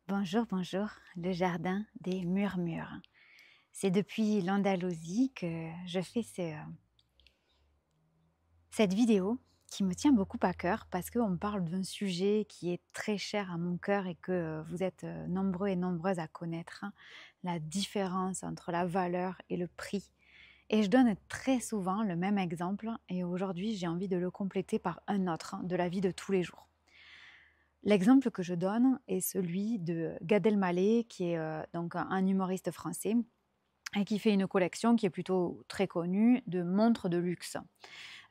Bonjour, bonjour, le jardin des murmures. C'est depuis l'Andalousie que je fais cette vidéo qui me tient beaucoup à cœur parce qu'on parle d'un sujet qui est très cher à mon cœur et que vous êtes nombreux et nombreuses à connaître, hein, la différence entre la valeur et le prix. Et je donne très souvent le même exemple et aujourd'hui j'ai envie de le compléter par un autre, hein, de la vie de tous les jours. L'exemple que je donne est celui de Gad Elmaleh, qui est donc un humoriste français et qui fait une collection qui est plutôt très connue de montres de luxe.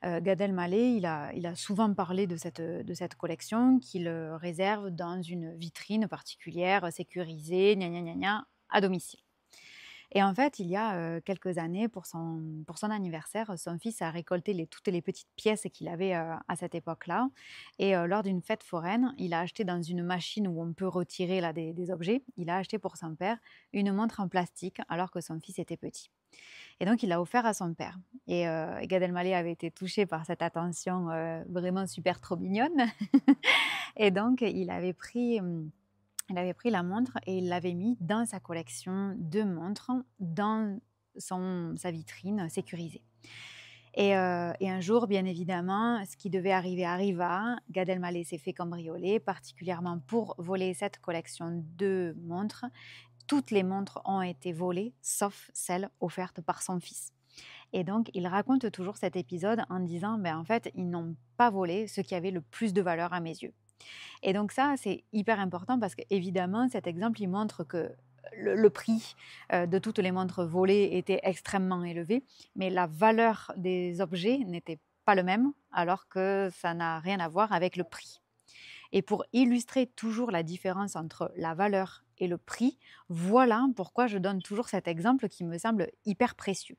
Gad Elmaleh, il a souvent parlé de cette collection qu'il réserve dans une vitrine particulière, sécurisée, gna gna gna gna, à domicile. Et en fait, il y a quelques années, pour son anniversaire, son fils a récolté toutes les petites pièces qu'il avait à cette époque-là. Et lors d'une fête foraine, il a acheté dans une machine où on peut retirer là, des objets, il a acheté pour son père une montre en plastique alors que son fils était petit. Et donc, il l'a offert à son père. Et Gad Elmaleh avait été touché par cette attention vraiment super trop mignonne. Et donc, il avait pris la montre et il l'avait mis dans sa collection de montres, dans sa vitrine sécurisée. Et un jour, bien évidemment, ce qui devait arriver arriva. Gad Elmaleh s'est fait cambrioler, particulièrement pour voler cette collection de montres. Toutes les montres ont été volées, sauf celle offerte par son fils. Et donc, il raconte toujours cet épisode en disant, en fait, ils n'ont pas volé ce qui avait le plus de valeur à mes yeux. Et donc ça, c'est hyper important parce qu'évidemment, cet exemple, il montre que le prix de toutes les montres volées était extrêmement élevé, mais la valeur des objets n'était pas le même, alors que ça n'a rien à voir avec le prix. Et pour illustrer toujours la différence entre la valeur et le prix, voilà pourquoi je donne toujours cet exemple qui me semble hyper précieux.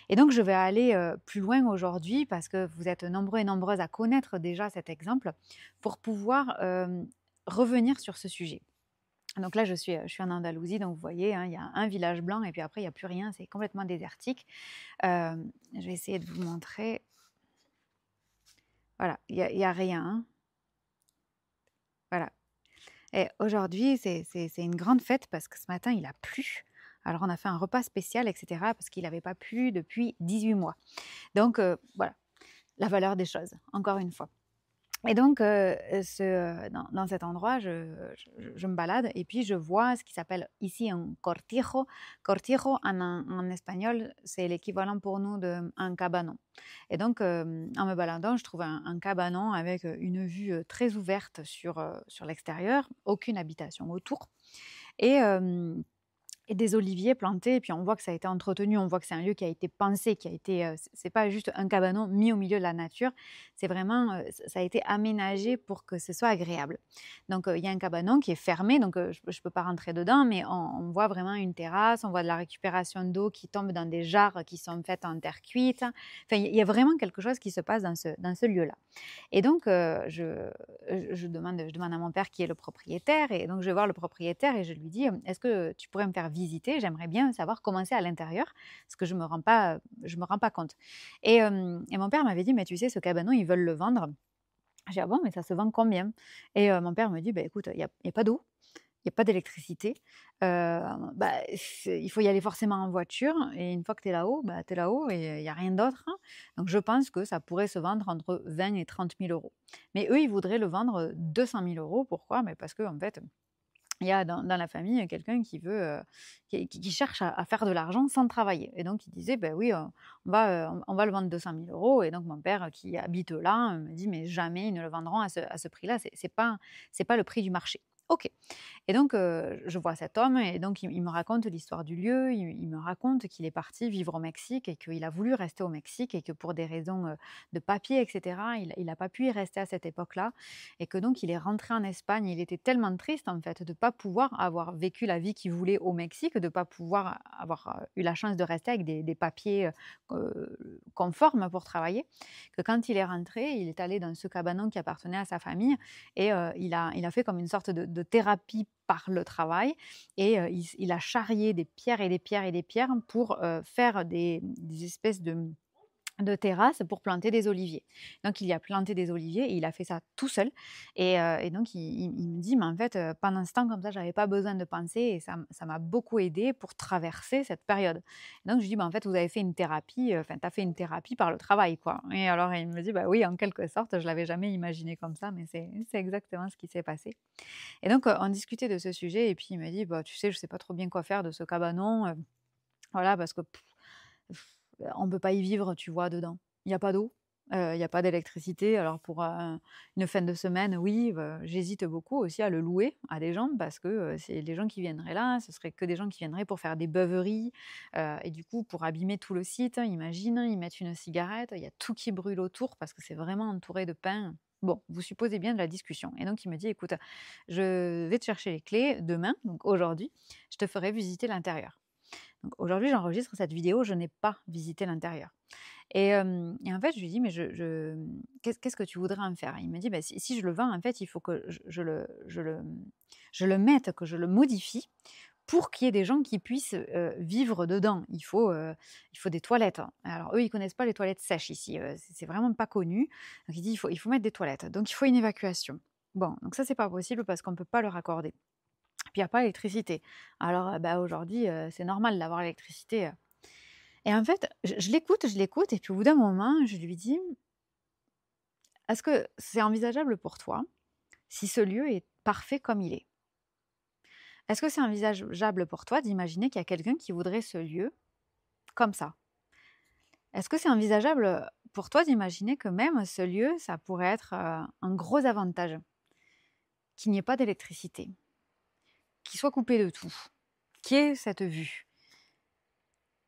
Et donc, je vais aller plus loin aujourd'hui parce que vous êtes nombreux et nombreuses à connaître déjà cet exemple pour pouvoir revenir sur ce sujet. Donc là, je suis en Andalousie, donc vous voyez, hein, il y a un village blanc et puis après, il n'y a plus rien, c'est complètement désertique. Je vais essayer de vous montrer. Voilà, il y a rien, hein. Voilà. Et aujourd'hui, c'est une grande fête parce que ce matin, il a plu. Alors, on a fait un repas spécial, etc., parce qu'il n'avait pas plu depuis 18 mois. Donc, voilà, la valeur des choses, encore une fois. Et donc, dans cet endroit, je me balade et puis je vois ce qui s'appelle ici un cortijo. Cortijo, en espagnol, c'est l'équivalent pour nous d'un cabanon. Et donc, en me baladant, je trouve un cabanon avec une vue très ouverte sur l'extérieur, aucune habitation autour. Et, et des oliviers plantés, et puis on voit que ça a été entretenu, on voit que c'est un lieu qui a été pensé, c'est pas juste un cabanon mis au milieu de la nature, c'est vraiment, ça a été aménagé pour que ce soit agréable. Donc il y a un cabanon qui est fermé, donc je peux pas rentrer dedans, mais on voit vraiment une terrasse, on voit de la récupération d'eau qui tombe dans des jarres qui sont faites en terre cuite. Enfin, il y a vraiment quelque chose qui se passe dans ce lieu-là. Et donc, je demande à mon père qui est le propriétaire, et donc je vais voir le propriétaire et je lui dis: «Est-ce que tu pourrais me faire visiter? J'aimerais bien savoir comment c'est à l'intérieur, parce que je me rends pas compte». Et mon père m'avait dit: «Mais tu sais, ce cabanon, ils veulent le vendre». J'ai dit: «Ah bon, mais ça se vend combien?» Et mon père me dit: «Bah écoute, il y a pas d'eau, il y a pas d'électricité, il faut y aller forcément en voiture, et une fois que tu es là-haut, tu es là-haut et il y a rien d'autre, hein. Donc je pense que ça pourrait se vendre entre 20 et 30 000 euros». Mais eux, ils voudraient le vendre 200 000 euros. Pourquoi? Mais parce qu'en fait, il y a dans la famille quelqu'un qui veut, qui cherche à faire de l'argent sans travailler, et donc il disait: «Ben oui, on va le vendre 200 000 euros». Et donc mon père, qui habite là, me dit: «Mais jamais ils ne le vendront à ce prix-là, c'est pas le prix du marché». OK. Et donc je vois cet homme, et donc il me raconte l'histoire du lieu, il me raconte qu'il est parti vivre au Mexique et qu'il a voulu rester au Mexique, et que pour des raisons, de papier, et cetera, il a pas pu y rester à cette époque-là, et que donc il est rentré en Espagne. Il était tellement triste, en fait, de pas pouvoir avoir vécu la vie qu'il voulait au Mexique, de pas pouvoir avoir eu la chance de rester avec des papiers conformes pour travailler, que quand il est rentré, il est allé dans ce cabanon qui appartenait à sa famille, et il a fait comme une sorte de thérapie par le travail, et il a charrié des pierres et des pierres et des pierres pour faire des espèces de terrasse pour planter des oliviers. Donc il y a planté des oliviers et il a fait ça tout seul et donc il me dit: «Mais en fait, pendant ce temps comme ça, j'avais pas besoin de penser et ça m'a beaucoup aidé pour traverser cette période». Et donc je lui dis: «Bah, en fait, vous avez fait une thérapie, enfin tu as fait une thérapie par le travail, quoi». Et alors il me dit: «Bah oui, en quelque sorte, je l'avais jamais imaginé comme ça, mais c'est exactement ce qui s'est passé». Et donc on discutait de ce sujet et puis il me dit: «Bah, tu sais, je sais pas trop bien quoi faire de ce cabanon, voilà, parce que on peut pas y vivre, tu vois, dedans. Il y a pas d'eau, il y a pas d'électricité. Alors pour, une fin de semaine, oui, j'hésite beaucoup aussi à le louer à des gens parce que, c'est les gens qui viendraient là, ce serait que des gens qui viendraient pour faire des beuveries, et du coup, pour abîmer tout le site, imagine, ils mettent une cigarette, il y a tout qui brûle autour parce que c'est vraiment entouré de pins. Bon, vous supposez bien de la discussion et donc il me dit: «Écoute, je vais te chercher les clés demain, donc aujourd'hui, je te ferai visiter l'intérieur». Donc aujourd'hui, j'enregistre cette vidéo, je n'ai pas visité l'intérieur. Et en fait, je lui dis: «Mais qu'est-ce que tu voudrais en faire?» Il me dit: «Bah, si je le vends, en fait, il faut que je le mette, que je le modifie pour qu'il y ait des gens qui puissent, vivre dedans. Il faut des toilettes». Alors eux, ils connaissent pas les toilettes sèches ici, c'est vraiment pas connu. Donc il dit: «Il faut mettre des toilettes, donc il faut une évacuation». Bon, donc ça, c'est pas possible parce qu'on peut pas le raccorder. Puis il y a pas l'électricité. Alors, bah, aujourd'hui, c'est normal d'avoir l'électricité, et en fait, je l'écoute et puis au bout d'un moment, je lui dis: «Est-ce que c'est envisageable pour toi si ce lieu est parfait comme il est? Est-ce que c'est envisageable pour toi d'imaginer qu'il y a quelqu'un qui voudrait ce lieu comme ça? Est-ce que c'est envisageable, pour toi d'imaginer que même ce lieu, ça pourrait être, un gros avantage? Qu'il n'y ait pas d'électricité, qu'il soit coupé de tout, qu'il y ait cette vue.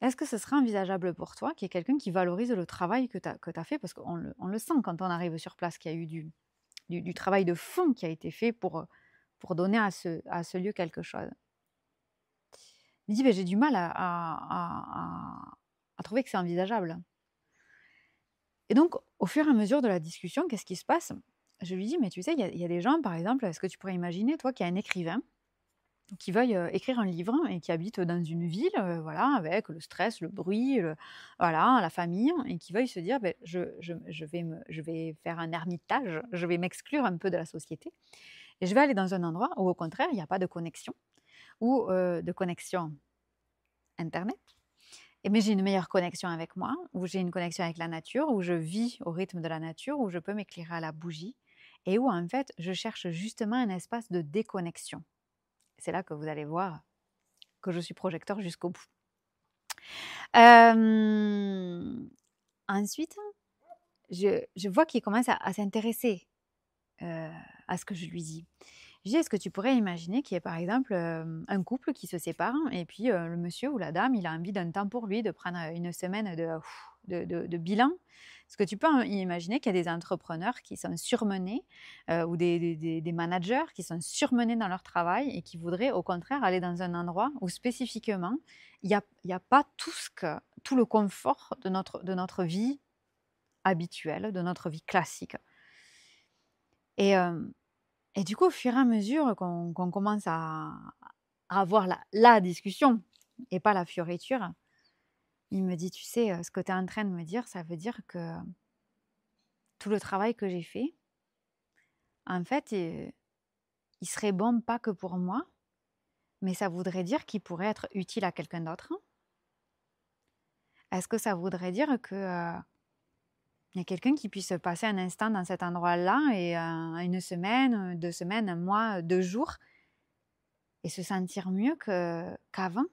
Est-ce que ce serait envisageable pour toi qu'il y ait quelqu'un qui valorise le travail que tu as fait? Parce qu'on le sent quand on arrive sur place qu'il y a eu du travail de fond qui a été fait pour donner à ce lieu quelque chose. Il me dit: «Beh, j'ai du mal à trouver que c'est envisageable». Et donc, au fur et à mesure de la discussion, qu'est-ce qui se passe? Je lui dis: «Mais tu sais, il y a des gens, par exemple, est-ce que tu pourrais imaginer, toi, qu'il y a un écrivain qui veuille, écrire un livre et qui habite dans une ville, voilà, avec le stress, le bruit, voilà, la famille et qui veuille se dire: «Beh, je vais faire un ermitage, je vais m'exclure un peu de la société et je vais aller dans un endroit où au contraire il n'y a pas de connexion ou, de connexion internet et mais j'ai une meilleure connexion avec moi, où j'ai une connexion avec la nature, où je vis au rythme de la nature, où je peux m'éclairer à la bougie et où en fait je cherche justement un espace de déconnexion». C'est là que vous allez voir que je suis projecteur jusqu'au bout. Ensuite, je vois qu'il commence à s'intéresser, à ce que je lui dis. Je dis: «Est-ce que tu pourrais imaginer qu'il y ait par exemple, un couple qui se sépare et puis, le monsieur ou la dame, il a envie d'un temps pour lui, de prendre, une semaine de bilan?» Est-ce que tu peux imaginer qu'il y a des entrepreneurs qui sont surmenés, ou des managers qui sont surmenés dans leur travail et qui voudraient au contraire aller dans un endroit où spécifiquement, il y a pas tout le confort de notre vie habituelle, de notre vie classique? Et hem et du coup, au fur et à mesure qu'on commence à avoir la discussion et pas la fioriture, il me dit: «Tu sais, ce que tu es en train de me dire, ça veut dire que tout le travail que j'ai fait, en fait, il serait bon pas que pour moi, mais ça voudrait dire qu'il pourrait être utile à quelqu'un d'autre. Est-ce que ça voudrait dire que, il y a quelqu'un qui puisse passer un instant dans cet endroit-là et 1 semaine, 2 semaines, 1 mois, 2 jours et se sentir mieux qu'avant?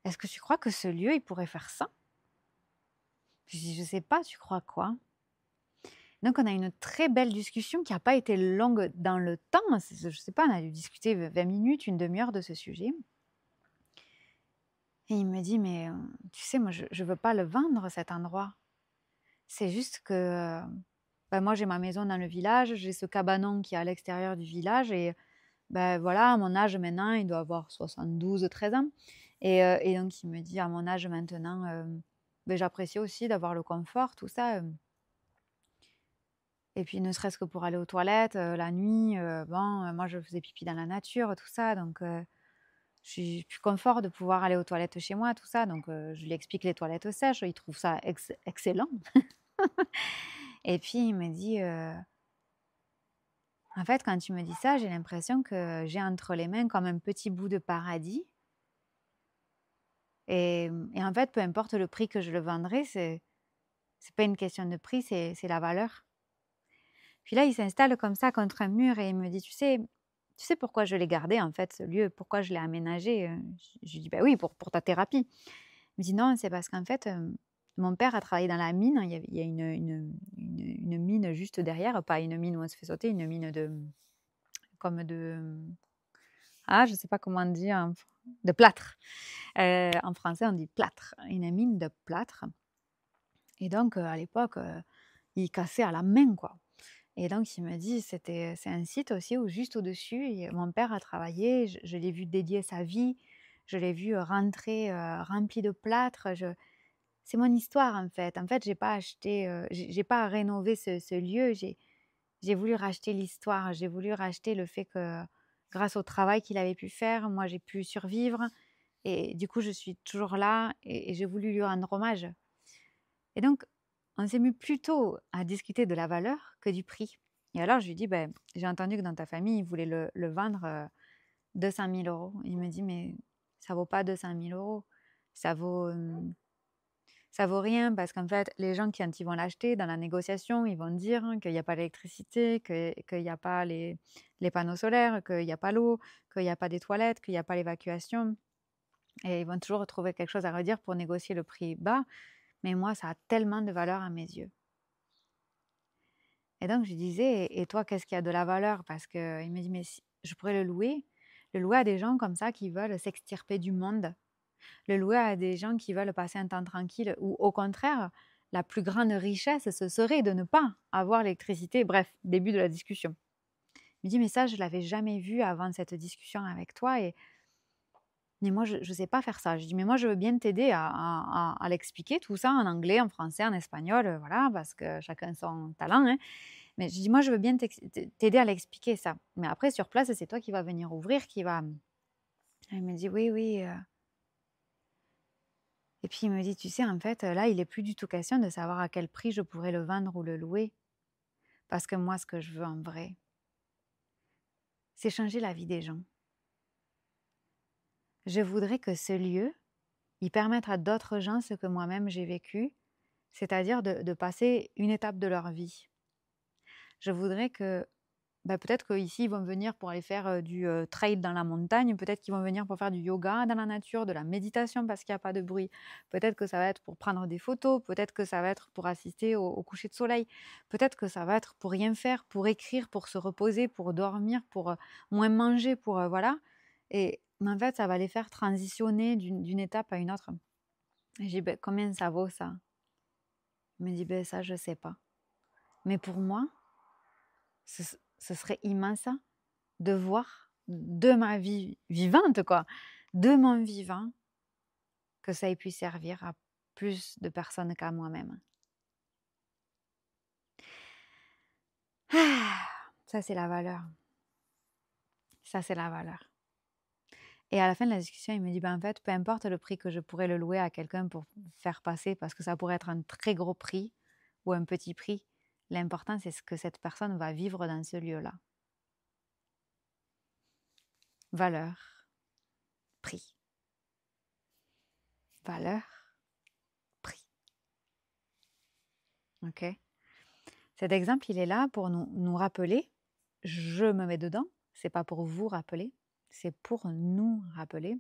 Est-ce que tu crois que ce lieu, il pourrait faire ça?» Je dis: «Je sais pas, tu crois quoi?» Donc on a une très belle discussion qui a pas été longue dans le temps, je sais pas, on a dû discuter 20 minutes, une demi heure de ce sujet et il me dit: «Mais, tu sais, moi je veux pas le vendre cet endroit. C'est juste que, bah, moi j'ai ma maison dans le village, j'ai ce cabanon qui est à l'extérieur du village et bah, voilà, à mon âge maintenant, il doit avoir 72, 13 ans et donc il me dit: «À mon âge maintenant, beh, j'apprécie aussi d'avoir le confort, tout ça, et puis ne serait-ce que pour aller aux toilettes, la nuit, bon, moi je faisais pipi dans la nature, tout ça donc j'ai plus confort de pouvoir aller aux toilettes chez moi, tout ça. Donc, je lui explique les toilettes sèches. Il trouve ça excellent. Et puis, il me dit, en fait, quand tu me dis ça, j'ai l'impression que j'ai entre les mains comme un petit bout de paradis. Et en fait, peu importe le prix que je le vendrai, c'est pas une question de prix, c'est la valeur. Puis là, il s'installe comme ça contre un mur et il me dit, tu sais pourquoi je l'ai gardé en fait, ce lieu, pourquoi je l'ai aménagé? Je lui dis, bah oui, pour ta thérapie. Il me dit, non, c'est parce qu'en fait, mon père a travaillé dans la mine. Il y a une mine juste derrière, pas une mine où on se fait sauter, une mine comme de, je sais pas comment dire, de plâtre. En français, on dit plâtre, une mine de plâtre. Et donc, à l'époque, il cassait à la main, quoi. Et donc, il me dit, c'est un site aussi où juste au-dessus, mon père a travaillé, je l'ai vu dédier sa vie, je l'ai vu rentrer rempli de plâtre. C'est mon histoire, en fait. En fait, j'ai pas acheté, j'ai pas rénové ce lieu, j'ai voulu racheter l'histoire, j'ai voulu racheter le fait que grâce au travail qu'il avait pu faire, moi, j'ai pu survivre. Et du coup, je suis toujours là et j'ai voulu lui rendre hommage. Et donc, on s'est mis plutôt à discuter de la valeur que du prix. Et alors, je lui dis, ben, j'ai entendu que dans ta famille, ils voulaient le vendre 200 000 euros. Il me dit, mais ça vaut pas 200 000 euros. Ça vaut, ça vaut rien parce qu'en fait, les gens qui, quand ils vont l'acheter, dans la négociation, ils vont dire qu'il n'y a pas l'électricité, qu'il n'y a pas les panneaux solaires, qu'il n'y a pas l'eau, qu'il n'y a pas des toilettes, qu'il n'y a pas l'évacuation. Et ils vont toujours trouver quelque chose à redire pour négocier le prix bas. Mais moi, ça a tellement de valeur à mes yeux. Et donc, je disais, et toi, qu'est-ce qui a de la valeur? Parce qu'il me dit, mais je pourrais le louer à des gens comme ça qui veulent s'extirper du monde, le louer à des gens qui veulent passer un temps tranquille, ou au contraire, la plus grande richesse, ce serait de ne pas avoir l'électricité. Bref, début de la discussion. Il me dit, mais ça, je ne l'avais jamais vu avant cette discussion avec toi, mais moi, je ne sais pas faire ça. Je dis, mais moi, je veux bien t'aider à l'expliquer, tout ça en anglais, en français, en espagnol, voilà, parce que chacun son talent, hein. Mais je dis, moi, je veux bien t'aider à l'expliquer, ça. Mais après, sur place, c'est toi qui vas venir ouvrir, qui va... Elle me dit, oui, oui. Et puis, il me dit, tu sais, en fait, là, il n'est plus du tout question de savoir à quel prix je pourrais le vendre ou le louer. Parce que moi, ce que je veux en vrai, c'est changer la vie des gens. Je voudrais que ce lieu, il permette à d'autres gens ce que moi-même j'ai vécu, c'est-à-dire de passer une étape de leur vie. Je voudrais que, peut-être qu'ici, ils vont venir pour aller faire du trail dans la montagne, peut-être qu'ils vont venir pour faire du yoga dans la nature, de la méditation parce qu'il n'y a pas de bruit, peut-être que ça va être pour prendre des photos, peut-être que ça va être pour assister au coucher de soleil, peut-être que ça va être pour rien faire, pour écrire, pour se reposer, pour dormir, pour moins manger, pour voilà. Et en fait, ça va les faire transitionner d'une étape à une autre. Et j'ai dit, combien ça vaut ça? Il me dit, ça, je ne sais pas. Mais pour moi, ce serait immense de voir de ma vie vivante, quoi, de mon vivant, que ça ait pu servir à plus de personnes qu'à moi-même. Ça, c'est la valeur. Ça, c'est la valeur. Et à la fin de la discussion, il me dit, en fait, peu importe le prix que je pourrais le louer à quelqu'un pour faire passer, parce que ça pourrait être un très gros prix ou un petit prix, l'important, c'est ce que cette personne va vivre dans ce lieu-là. Valeur, prix. Valeur, prix. OK? Cet exemple, il est là pour nous rappeler, je me mets dedans, c'est pas pour vous rappeler, c'est pour nous rappeler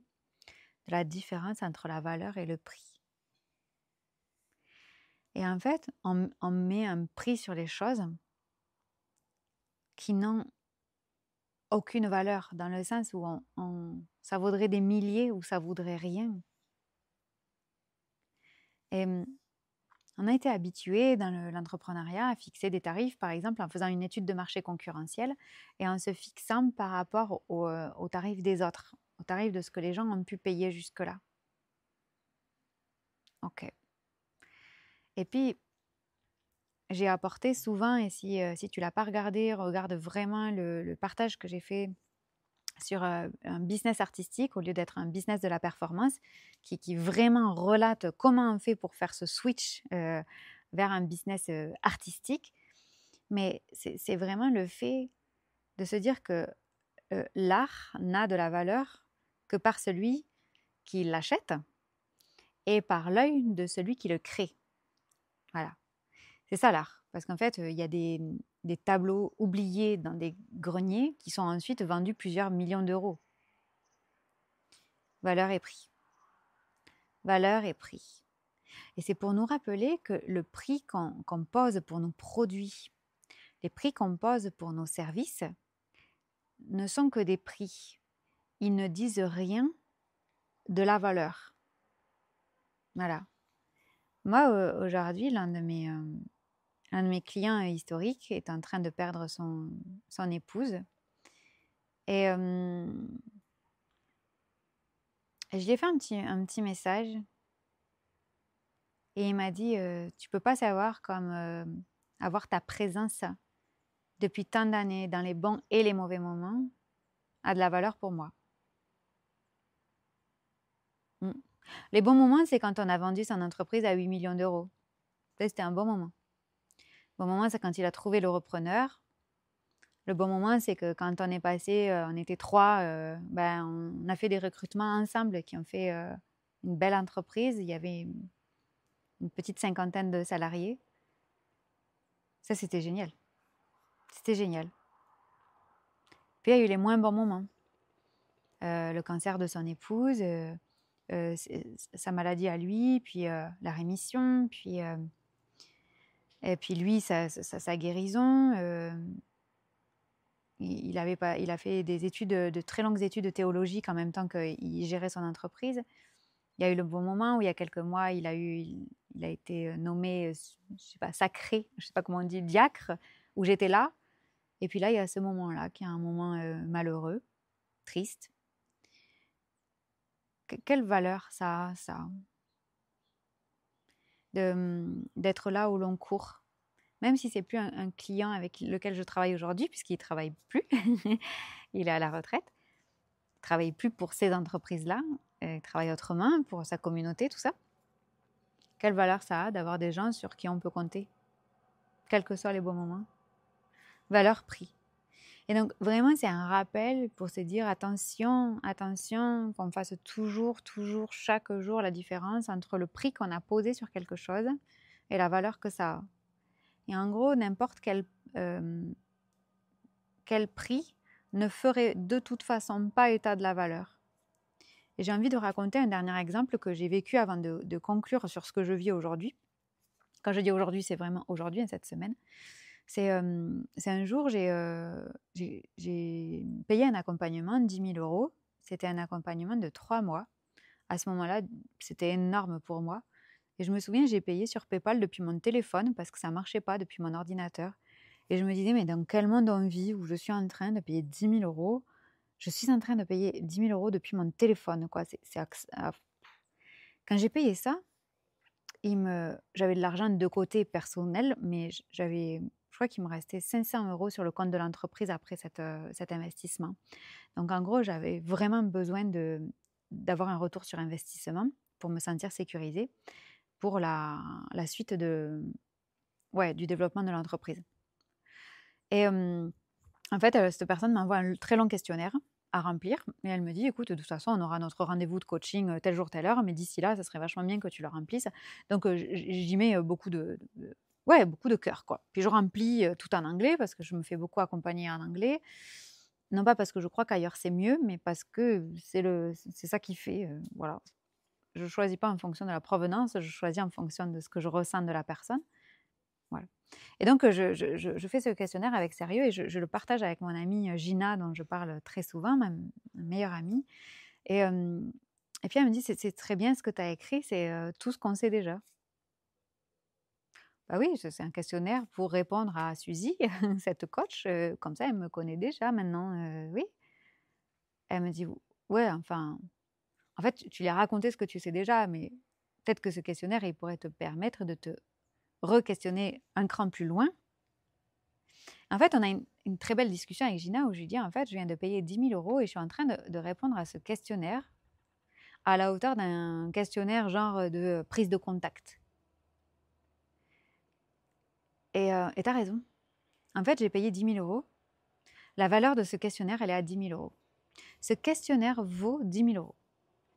la différence entre la valeur et le prix. Et en fait, on met un prix sur les choses qui n'ont aucune valeur, dans le sens où ça vaudrait des milliers ou ça vaudrait rien. Et on a été habitué dans l'entrepreneuriat à fixer des tarifs, par exemple en faisant une étude de marché concurrentiel et en se fixant par rapport aux tarifs des autres, aux tarifs de ce que les gens ont pu payer jusque-là. Ok. Et puis, j'ai apporté souvent, et si tu ne l'as pas regardé, regarde vraiment le partage que j'ai fait sur un business artistique au lieu d'être un business de la performance qui vraiment relate comment on fait pour faire ce switch vers un business artistique. Mais c'est vraiment le fait de se dire que l'art n'a de la valeur que par celui qui l'achète et par l'œil de celui qui le crée. Voilà. C'est ça l'art. Parce qu'en fait, il y a des tableaux oubliés dans des greniers qui sont ensuite vendus plusieurs millions d'euros. Valeur et prix. Valeur et prix. Et c'est pour nous rappeler que le prix qu'on pose pour nos produits, les prix qu'on pose pour nos services, ne sont que des prix. Ils ne disent rien de la valeur. Voilà. Moi, aujourd'hui, l'un de mes clients historiques est en train de perdre son épouse. Et je lui ai fait un petit message. Et il m'a dit, tu peux pas savoir comme avoir ta présence depuis tant d'années dans les bons et les mauvais moments a de la valeur pour moi. Les bons moments, c'est quand on a vendu son entreprise à 8 millions d'euros. Ça, c'était un bon moment. Le bon moment, c'est quand il a trouvé le repreneur. Le bon moment, c'est que quand on est passé, on était 3, on a fait des recrutements ensemble qui ont fait une belle entreprise. Il y avait une petite 50aine de salariés. Ça, c'était génial. C'était génial. Puis il y a eu les moins bons moments. Le cancer de son épouse, sa maladie à lui, puis la rémission, puis, et puis lui, sa guérison. Il a fait des études, de très longues études de théologique en même temps qu'il gérait son entreprise. Il y a eu le bon moment où il y a quelques mois, il a été nommé, je sais pas, sacré, je sais pas comment on dit, diacre, où j'étais là. Et puis là, il y a ce moment-là, qui est un moment malheureux, triste. Quelle valeur ça a, ça, d'être là au long cours, même si c'est plus un client avec lequel je travaille aujourd'hui, puisqu'il travaille plus, il est à la retraite, il travaille plus pour ces entreprises-là, il travaille autrement pour sa communauté, tout ça. Quelle valeur ça a d'avoir des gens sur qui on peut compter, quels que soient les bons moments. Valeur prix. Et donc, vraiment, c'est un rappel pour se dire attention, attention, qu'on fasse toujours, chaque jour la différence entre le prix qu'on a posé sur quelque chose et la valeur que ça a. Et en gros, n'importe quel prix ne ferait de toute façon pas état de la valeur. Et j'ai envie de raconter un dernier exemple que j'ai vécu avant de conclure sur ce que je vis aujourd'hui. Quand je dis aujourd'hui, c'est vraiment aujourd'hui, cette semaine. C'est un jour, j'ai payé un accompagnement de 10 000 euros. C'était un accompagnement de 3 mois. À ce moment-là, c'était énorme pour moi. Et je me souviens, j'ai payé sur PayPal depuis mon téléphone parce que ça ne marchait pas depuis mon ordinateur. Et je me disais, mais dans quel monde on vit où je suis en train de payer 10 000 euros? Je suis en train de payer 10 000 euros depuis mon téléphone, quoi. Quand j'ai payé ça, j'avais de l'argent de côté personnel, mais je crois qu'il me restait 500 euros sur le compte de l'entreprise après cet investissement. Donc, en gros, j'avais vraiment besoin d'avoir un retour sur investissement pour me sentir sécurisée pour la suite du développement de l'entreprise. Et en fait, cette personne m'envoie un très long questionnaire à remplir et elle me dit, écoute, de toute façon, on aura notre rendez-vous de coaching tel jour, telle heure, mais d'ici là, ça serait vachement bien que tu le remplisses. Donc, j'y mets beaucoup de cœur, quoi. Puis je remplis tout en anglais parce que je me fais beaucoup accompagner en anglais. Non pas parce que je crois qu'ailleurs c'est mieux, mais parce que c'est ça qui fait, voilà. Je ne choisis pas en fonction de la provenance, je choisis en fonction de ce que je ressens de la personne. Voilà. Et donc, je fais ce questionnaire avec sérieux et je le partage avec mon amie Gina, dont je parle très souvent, ma meilleure amie. Et puis, elle me dit, c'est très bien ce que tu as écrit, c'est tout ce qu'on sait déjà. Bah oui, c'est un questionnaire pour répondre à Suzy, cette coach, comme ça, elle me connaît déjà maintenant, oui. Elle me dit, ouais, enfin, en fait, tu lui as raconté ce que tu sais déjà, mais peut-être que ce questionnaire, il pourrait te permettre de te re-questionner un cran plus loin. En fait, une très belle discussion avec Gina où je lui dis, en fait, je viens de payer 10 000 € et je suis en train de répondre à ce questionnaire à la hauteur d'un questionnaire genre de prise de contact. Et tu as raison. En fait, j'ai payé 10 000 €. La valeur de ce questionnaire, elle est à 10 000 €. Ce questionnaire vaut 10 000 €.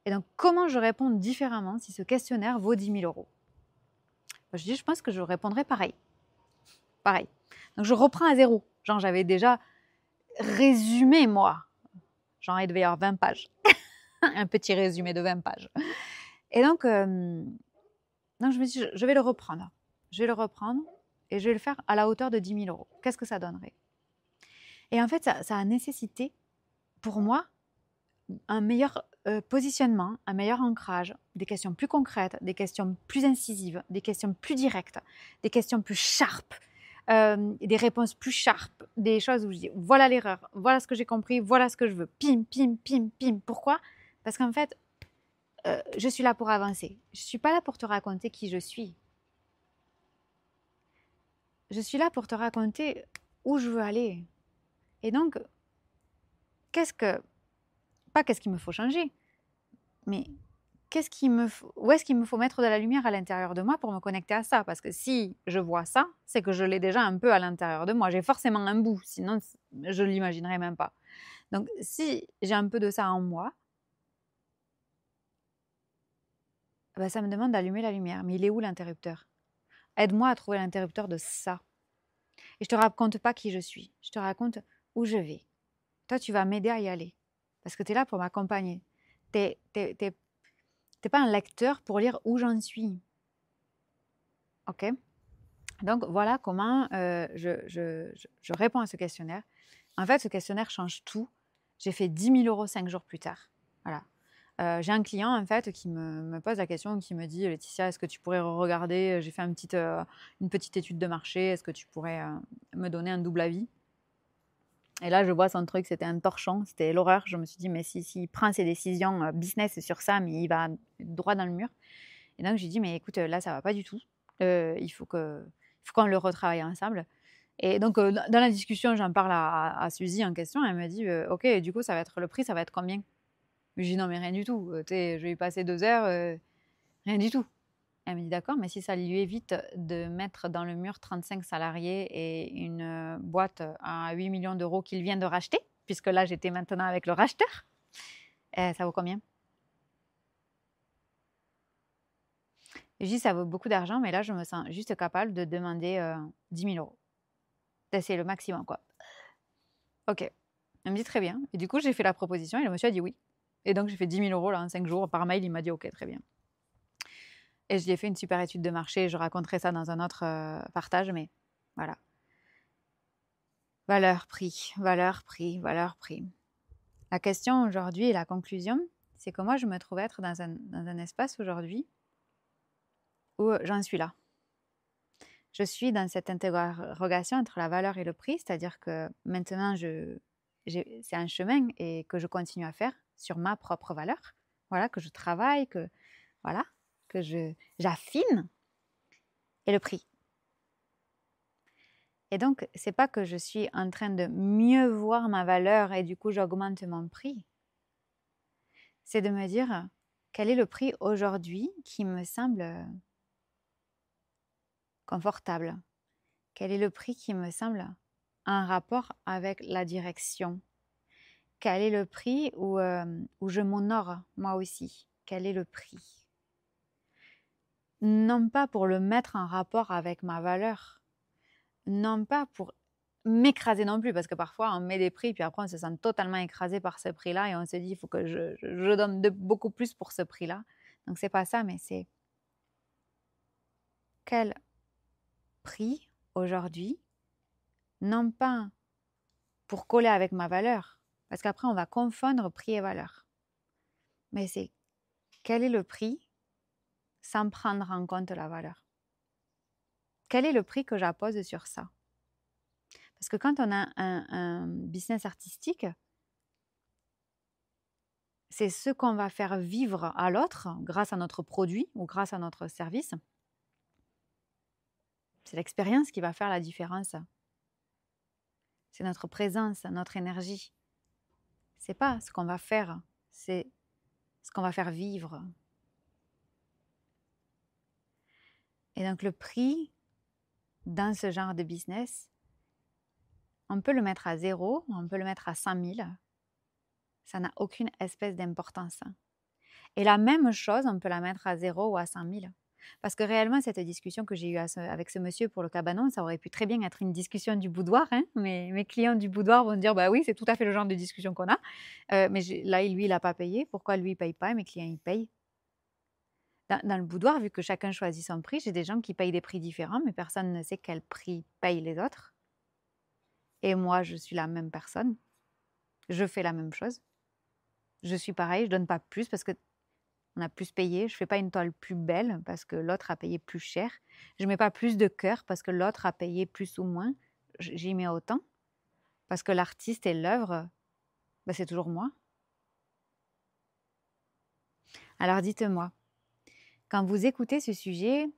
Et donc, comment je réponds différemment si ce questionnaire vaut 10 000 €? Je dis, je pense que je répondrai pareil. Pareil. Donc, je reprends à zéro. Genre, j'avais déjà résumé, moi. Genre, il devait y avoir 20 pages. Un petit résumé de 20 pages. Et donc je me dis, je vais le reprendre. Je vais le reprendre et je vais le faire à la hauteur de 10 000 €. Qu'est-ce que ça donnerait? Et en fait, ça a nécessité, pour moi, un meilleur positionnement, un meilleur ancrage, des questions plus concrètes, des questions plus incisives, des questions plus directes, des questions plus sharp, des réponses plus sharp, des choses où je dis voilà l'erreur, voilà ce que j'ai compris, voilà ce que je veux, pim, pim, pim, pim. Pourquoi? Parce qu'en fait, je suis là pour avancer. Je ne suis pas là pour te raconter qui je suis. Je suis là pour te raconter où je veux aller. Et donc, pas qu'est-ce qu'il me faut changer, mais où est-ce qu'il me faut mettre de la lumière à l'intérieur de moi pour me connecter à ça? Parce que si je vois ça, c'est que je l'ai déjà un peu à l'intérieur de moi. J'ai forcément un bout, sinon je ne l'imaginerais même pas. Donc, si j'ai un peu de ça en moi, ben, ça me demande d'allumer la lumière. Mais il est où l'interrupteur? Aide-moi à trouver l'interrupteur de ça. Et je te raconte pas qui je suis. Je te raconte où je vais. Toi, tu vas m'aider à y aller. Parce que tu es là pour m'accompagner. T'es pas un lecteur pour lire où j'en suis. OK? Donc, voilà comment je réponds à ce questionnaire. En fait, ce questionnaire change tout. J'ai fait 10 000 € 5 jours plus tard. Voilà. J'ai un client, en fait, qui me pose la question, qui me dit, Laetitia, est-ce que tu pourrais regarder? J'ai fait une petite étude de marché. Est-ce que tu pourrais me donner un double avis? Et là, je vois son truc, c'était un torchon, c'était l'horreur. Je me suis dit, mais s'il prend ses décisions business sur ça, mais il va droit dans le mur. Et donc, j'ai dit, mais écoute, là, ça va pas du tout. Il faut qu'on le retravaille ensemble. Et donc, dans la discussion, j'en parle à Suzy en question. Elle me dit, OK, du coup, le prix, ça va être combien? Je lui dis, non, mais rien du tout. Je vais y passer 2 heures, rien du tout. Elle me dit, d'accord, mais si ça lui évite de mettre dans le mur 35 salariés et une boîte à 8 millions d'euros qu'il vient de racheter, puisque là, j'étais maintenant avec le racheteur, ça vaut combien? Je dis, ça vaut beaucoup d'argent, mais là, je me sens juste capable de demander 10 000 €. C'est le maximum, quoi. OK. Elle me dit, très bien. Et du coup, j'ai fait la proposition et le monsieur a dit oui. Et donc, j'ai fait 10 000 € là, en 5 jours. Par mail, il m'a dit, OK, très bien. Et je lui ai fait une super étude de marché. Je raconterai ça dans un autre partage, mais voilà. Valeur, prix, valeur, prix, valeur, prix. La question aujourd'hui et la conclusion, c'est que moi, je me trouve être dans un espace aujourd'hui où j'en suis là. Je suis dans cette interrogation entre la valeur et le prix, c'est-à-dire que maintenant, c'est un chemin et que je continue à faire sur ma propre valeur. Voilà, que je travaille, que j'affine. Et le prix. Et donc, c'est pas que je suis en train de mieux voir ma valeur et du coup, j'augmente mon prix. C'est de me dire, quel est le prix aujourd'hui qui me semble confortable? Quel est le prix qui me semble en rapport avec la direction? Quel est le prix où je m'honore moi aussi? Quel est le prix? Non pas pour le mettre en rapport avec ma valeur, non pas pour m'écraser non plus, parce que parfois on met des prix, puis après on se sent totalement écrasé par ce prix-là et on se dit il faut que je donne beaucoup plus pour ce prix-là. Donc c'est pas ça, mais c'est quel prix aujourd'hui, non pas pour coller avec ma valeur, parce qu'après on va confondre prix et valeur, mais c'est quel est le prix sans prendre en compte la valeur. Quel est le prix que j'appose sur ça? Parce que quand on a un business artistique, c'est ce qu'on va faire vivre à l'autre grâce à notre produit ou grâce à notre service. C'est l'expérience qui va faire la différence. c'est notre présence, notre énergie. C'est pas ce qu'on va faire, c'est ce qu'on va faire vivre. Et donc le prix dans ce genre de business, on peut le mettre à 0, on peut le mettre à 100 000. Ça n'a aucune espèce d'importance. Et la même chose, on peut la mettre à 0 ou à 100 000. Parce que réellement, cette discussion que j'ai eue avec ce monsieur pour le cabanon, ça aurait pu très bien être une discussion du boudoir. Hein. Mes clients du boudoir vont dire, bah oui, c'est tout à fait le genre de discussion qu'on a. Mais là, lui, il n'a pas payé. Pourquoi lui, il ne paye pas et mes clients, ils payent? Dans le boudoir, vu que chacun choisit son prix, j'ai des gens qui payent des prix différents, mais personne ne sait quel prix payent les autres. Et moi, je suis la même personne. Je fais la même chose. Je suis pareil, je donne pas plus parce que on a plus payé. Je fais pas une toile plus belle parce que l'autre a payé plus cher. Je mets pas plus de cœur parce que l'autre a payé plus ou moins. J'y mets autant parce que l'artiste et l'œuvre, ben, c'est toujours moi. Alors dites-moi, quand vous écoutez ce sujet,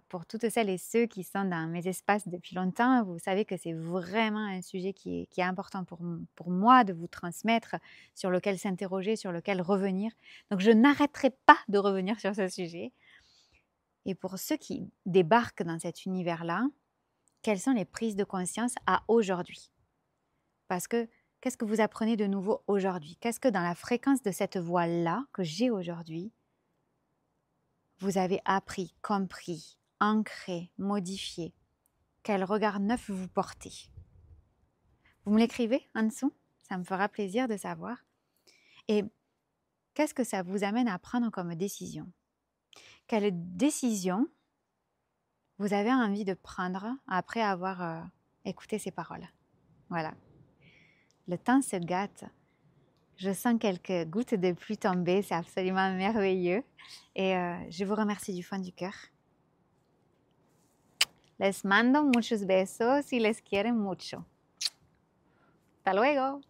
pour toutes celles et ceux qui sont dans mes espaces depuis longtemps, vous savez que c'est vraiment un sujet qui est important pour moi de vous transmettre, sur lequel s'interroger, sur lequel revenir. Donc je n'arrêterai pas de revenir sur ce sujet. Et pour ceux qui débarquent dans cet univers-là, quelles sont les prises de conscience à aujourd'hui? Parce que qu'est-ce que vous apprenez de nouveau aujourd'hui? Qu'est-ce que dans la fréquence de cette voix-là que j'ai aujourd'hui, vous avez appris, compris, ancré, modifié? Quel regard neuf vous portez? Vous me l'écrivez en dessous? Ça me fera plaisir de savoir. Et qu'est-ce que ça vous amène à prendre comme décision? Quelle décision vous avez envie de prendre après avoir écouté ces paroles? Voilà. Le temps se gâte. Je sens quelques gouttes de pluie tomber, c'est absolument merveilleux. Et je vous remercie du fond du cœur. Les mando muchos besos y les quiero mucho. Hasta luego.